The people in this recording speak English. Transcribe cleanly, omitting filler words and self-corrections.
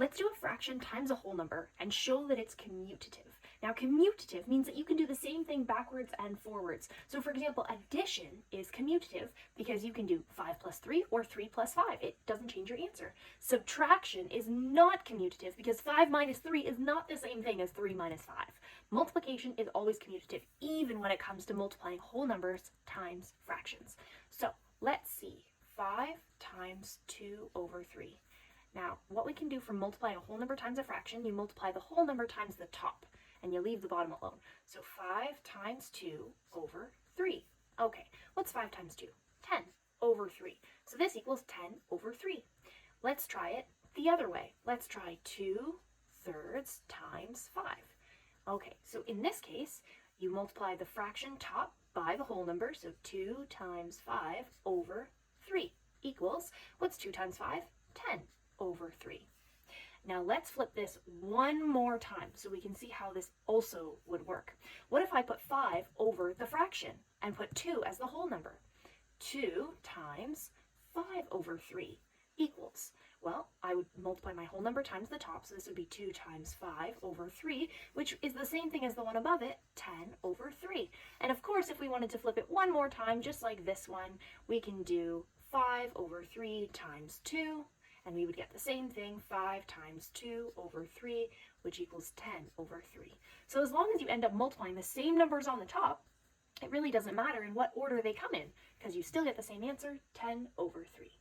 Let's do a fraction times a whole number and show that it's commutative. Now, commutative means that you can do the same thing backwards and forwards. So, for example, addition is commutative because you can do 5 plus 3 or 3 plus 5. It doesn't change your answer. Subtraction is not commutative because 5 minus 3 is not the same thing as 3 minus 5. Multiplication is always commutative, even when it comes to multiplying whole numbers times fractions. So, let's see. 5 times 2 over 3. Now, what we can do for multiplying a whole number times a fraction, you multiply the whole number times the top, and you leave the bottom alone. So 5 times 2 over 3. Okay, what's 5 times 2? 10 over 3. So this equals 10 over 3. Let's try it the other way. Let's try 2/3 times 5. Okay, so in this case, you multiply the fraction top by the whole number, so 2 times 5 over 3 equals, what's 2 times 5? 10 over 3. Now let's flip this one more time so we can see how this also would work. What if I put 5 over the fraction and put 2 as the whole number? 2 times 5 over 3 equals, well, I would multiply my whole number times the top, so this would be 2 times 5 over 3, which is the same thing as the one above it, 10 over 3. And of course, if we wanted to flip it one more time, just like this one, we can do 5 over 3 times 2, and we would get the same thing, 5 times 2 over 3, which equals 10 over 3. So as long as you end up multiplying the same numbers on the top, it really doesn't matter in what order they come in, because you still get the same answer, 10 over 3.